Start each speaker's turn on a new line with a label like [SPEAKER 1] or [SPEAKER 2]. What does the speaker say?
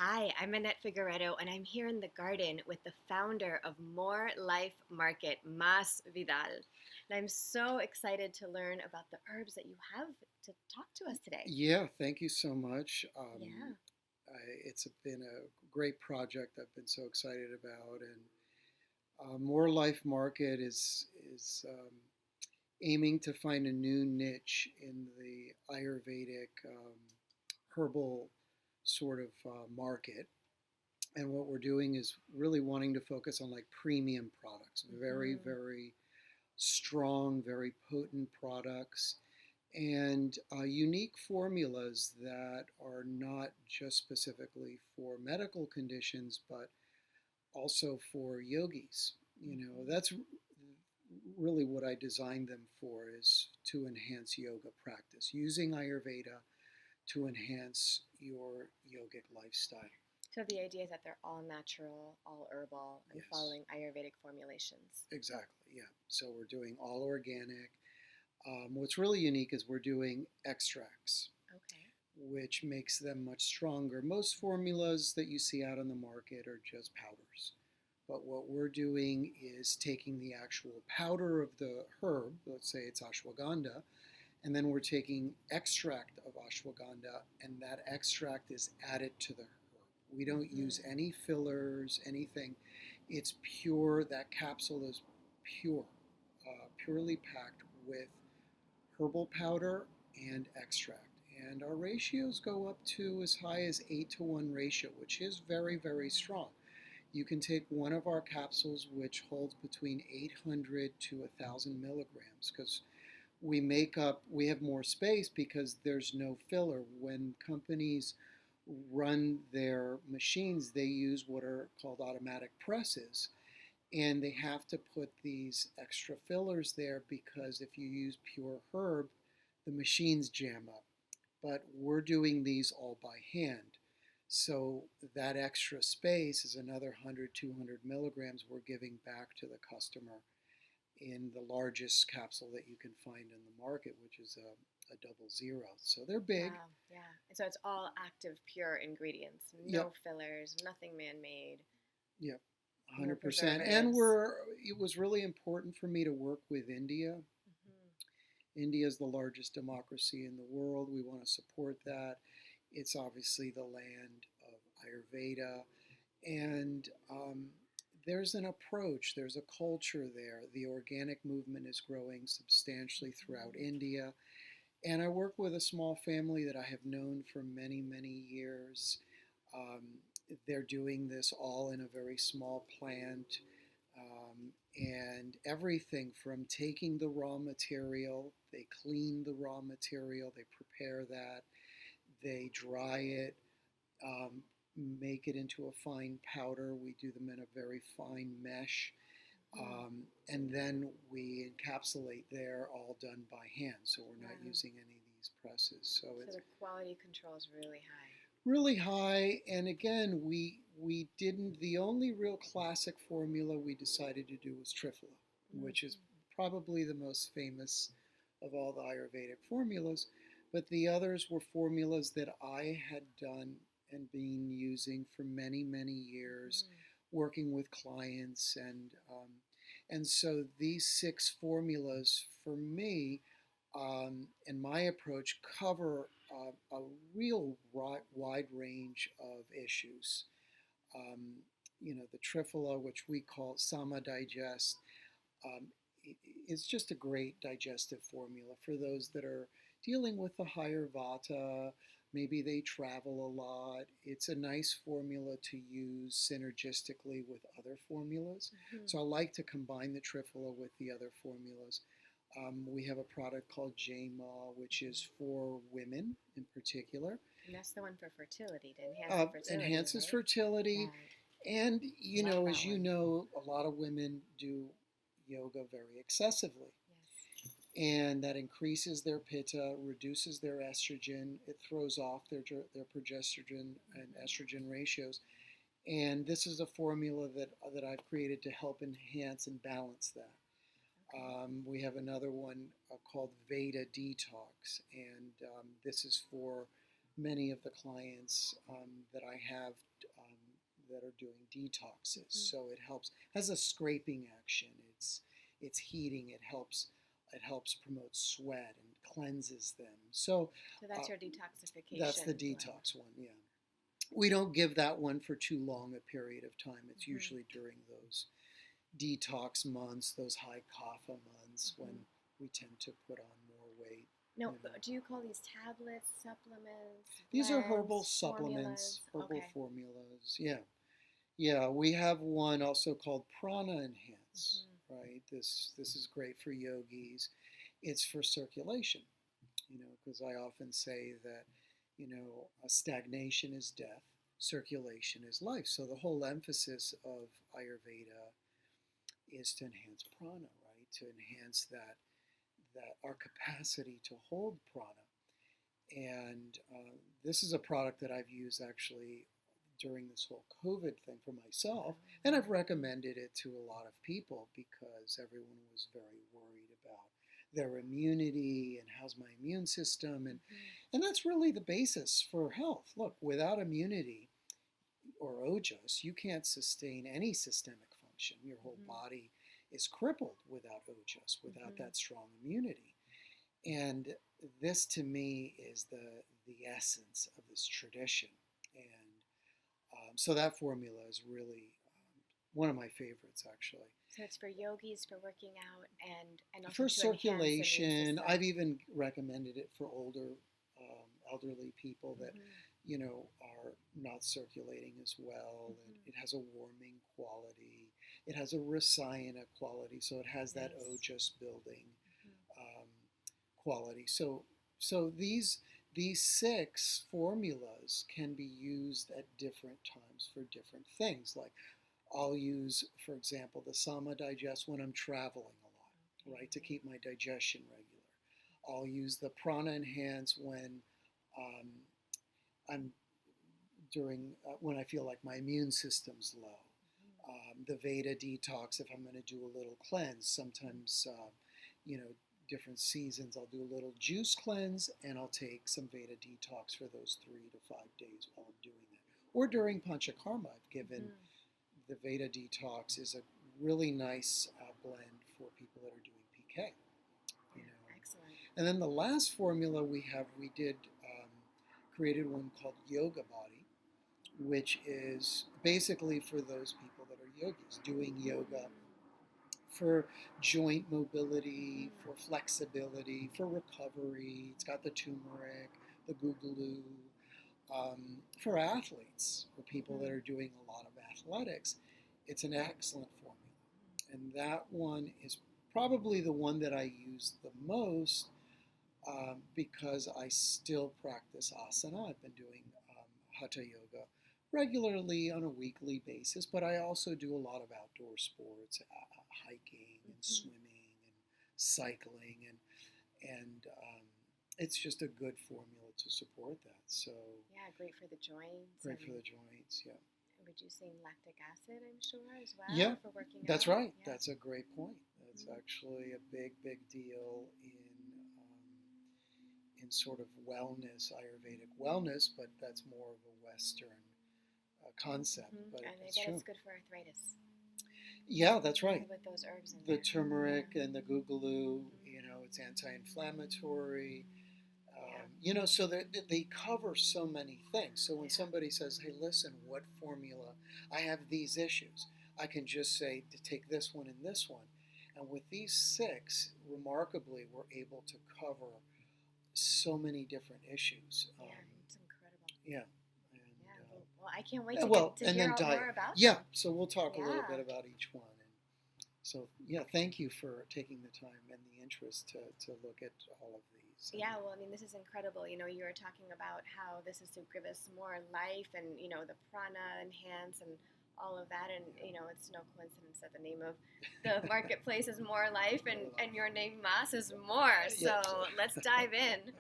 [SPEAKER 1] Hi, I'm Annette Figueredo, and I'm here in the garden with the founder of MoreLife Market, Mas Vidal. And I'm so excited to learn about the herbs that you have to talk to us today.
[SPEAKER 2] Yeah, thank you so much.
[SPEAKER 1] Yeah.
[SPEAKER 2] It's been a great project I've been so excited about, and More Life Market is aiming to find a new niche in the Ayurvedic herbal sort of market. And what we're doing is really wanting to focus on like premium products, very,
[SPEAKER 1] Hmm.
[SPEAKER 2] very strong, very potent products and unique formulas that are not just specifically for medical conditions, but also for yogis. That's really what I designed them for is to enhance yoga practice, using Ayurveda to enhance your yogic lifestyle.
[SPEAKER 1] So the idea is that they're all natural, all herbal, and
[SPEAKER 2] Yes,
[SPEAKER 1] following Ayurvedic formulations.
[SPEAKER 2] exactly. Yeah. So we're doing all organic. What's really unique is we're doing extracts,
[SPEAKER 1] Okay.
[SPEAKER 2] which makes them much stronger. Most formulas that you see out on the market are just powders. But what we're doing is taking the actual powder of the herb, let's say it's ashwagandha, and then we're taking extract of ashwagandha, and that extract is added to the herb. We don't use
[SPEAKER 1] Hmm.
[SPEAKER 2] any fillers, anything. It's pure, that capsule is pure, purely packed with herbal powder and extract. And our ratios go up to as high as 8 to 1 ratio, which is very, very strong. You can take one of our capsules, which holds between 800 to 1,000 milligrams, because we have more space because there's no filler. When companies run their machines, they use what are called automatic presses, and they have to put these extra fillers there because if you use pure herb, the machines jam up. But we're doing these all by hand. So that extra space is another 100, 200 milligrams we're giving back to the customer in the largest capsule that you can find in the market, which is a double zero. So they're big.
[SPEAKER 1] Wow. Yeah. And so it's all active, pure ingredients, no
[SPEAKER 2] Yep,
[SPEAKER 1] fillers, nothing man-made,
[SPEAKER 2] yep,
[SPEAKER 1] no
[SPEAKER 2] 100%. And
[SPEAKER 1] preservatives.
[SPEAKER 2] it was really important for me to work with India.
[SPEAKER 1] Hmm.
[SPEAKER 2] India is the largest democracy in the world. We want to support that. It's obviously the land of Ayurveda. And there's an approach, there's a culture there. The organic movement is growing substantially throughout
[SPEAKER 1] Hmm.
[SPEAKER 2] India. And I work with a small family that I have known for many, many years. Um, they're doing this all in a very small plant. And everything from taking the raw material, they clean the raw material, they prepare that, they dry it, um, make it into a fine powder. We do them in a very fine mesh.
[SPEAKER 1] Hmm.
[SPEAKER 2] And then we encapsulate there, all done by hand. So we're not
[SPEAKER 1] Wow.
[SPEAKER 2] using any of these presses. So
[SPEAKER 1] So
[SPEAKER 2] it's
[SPEAKER 1] the quality control is really high.
[SPEAKER 2] really high. And again, we didn't. The only real classic formula we decided to do was triphala, which is
[SPEAKER 1] Hmm.
[SPEAKER 2] probably the most famous of all the Ayurvedic formulas. But the others were formulas that I had done and been using for many, many years,
[SPEAKER 1] Hmm.
[SPEAKER 2] working with clients, and so these six formulas for me and my approach cover a real wide range of issues. Um, the triphala, which we call Sama Digest, um, is just a great digestive formula for those that are dealing with the higher vata. Maybe they travel a lot. It's a nice formula to use synergistically with other formulas.
[SPEAKER 1] Hmm.
[SPEAKER 2] So I like to combine the triphala with the other formulas. We have a product called JMA, which is for women in particular.
[SPEAKER 1] And that's the one for fertility, to enhance the fertility,
[SPEAKER 2] Enhances
[SPEAKER 1] right?
[SPEAKER 2] fertility.
[SPEAKER 1] Right.
[SPEAKER 2] And,
[SPEAKER 1] Love that
[SPEAKER 2] as you
[SPEAKER 1] one.
[SPEAKER 2] know, a lot of women do yoga very excessively.
[SPEAKER 1] Yes.
[SPEAKER 2] And that increases their pitta, reduces their estrogen, it throws off their progesterone and
[SPEAKER 1] Hmm.
[SPEAKER 2] estrogen ratios. And this is a formula that I've created to help enhance and balance that.
[SPEAKER 1] Okay.
[SPEAKER 2] We have another one called Veda Detox, and this is for many of the clients that I have that are doing detoxes. So it helps, has a scraping action. It's heating. It helps promote sweat and cleanses them. So
[SPEAKER 1] that's your detoxification.
[SPEAKER 2] That's the detox one. Yeah. We don't give that one for too long a period of time. It's usually during those detox months, those high kapha months, when we tend to put on more weight.
[SPEAKER 1] No, do you call these tablets, supplements?
[SPEAKER 2] These are herbal supplements, herbal formulas. Yeah. Yeah, we have one also called Prana Enhance, right? This is great for yogis. It's for circulation, because I often say that, stagnation is death, circulation is life. So the whole emphasis of Ayurveda is to enhance prana, right? To enhance that our capacity to hold prana. And this is a product that I've used actually during this whole COVID thing for myself, and I've recommended it to a lot of people because everyone was very worried about their immunity and how's my immune system, and that's really the basis for health. Look, without immunity or ojas, you can't sustain any systemic function. Your whole body is crippled without ojas, without that strong immunity. And this to me is the essence of this tradition. And so that formula is really one of my favorites, actually.
[SPEAKER 1] So it's for yogis, for working out, and also
[SPEAKER 2] for circulation. I've even recommended it for older, elderly people that are not circulating as well. And it has a warming quality. It has a rasayana quality, so it has that ojas building quality. So these 6 formulas can be used at different times for different things. Like I'll use, for example, the Sama Digest when I'm traveling a lot, right, to keep my digestion regular. I'll use the Prana Enhance when I'm when I feel like my immune system's low. The Veda Detox if I'm going to do a little cleanse. Sometimes, different seasons, I'll do a little juice cleanse and I'll take some Veda Detox for those 3 to 5 days while I'm doing that. Or during Panchakarma, I've given the Veda Detox is a really nice blend for people that are doing PK.
[SPEAKER 1] Excellent.
[SPEAKER 2] And then the last formula we did created one called Yoga Body, which is basically for those people that are yogis, doing yoga for joint mobility, for flexibility, for recovery. It's got the turmeric, the googaloo. For athletes, for people that are doing a lot of athletics, it's an excellent formula. And that one is probably the one that I use the most because I still practice asana. I've been doing hatha yoga regularly on a weekly basis, but I also do a lot of outdoor sports, hiking and swimming and cycling, and it's just a good formula to support that. So
[SPEAKER 1] great for the joints.
[SPEAKER 2] Great for the joints, yeah.
[SPEAKER 1] Reducing lactic acid, I'm sure, as well.
[SPEAKER 2] Yeah,
[SPEAKER 1] for working
[SPEAKER 2] that's
[SPEAKER 1] out.
[SPEAKER 2] right. Yeah. That's a great point. That's actually a big deal in sort of wellness, Ayurvedic wellness, but that's more of a Western concept. But
[SPEAKER 1] and I bet it's good for arthritis.
[SPEAKER 2] Yeah, that's right.
[SPEAKER 1] With those herbs in
[SPEAKER 2] the
[SPEAKER 1] there.
[SPEAKER 2] Turmeric and the googaloo, it's anti-inflammatory. So they cover so many things. So when somebody says, hey, listen, what formula? I have these issues. I can just say to take this one and this one. And with these 6, remarkably, we're able to cover so many different issues.
[SPEAKER 1] It's incredible.
[SPEAKER 2] Yeah.
[SPEAKER 1] Well, I can't wait to hear more about them.
[SPEAKER 2] So we'll talk a little bit about each one. And so, thank you for taking the time and the interest to look at all of these.
[SPEAKER 1] Yeah, well, I mean, this is incredible. You were talking about how this is to give us more life and, the prana enhance and all of that. And, it's no coincidence that the name of the marketplace is More Life and your name, Mas, is more. So let's dive in.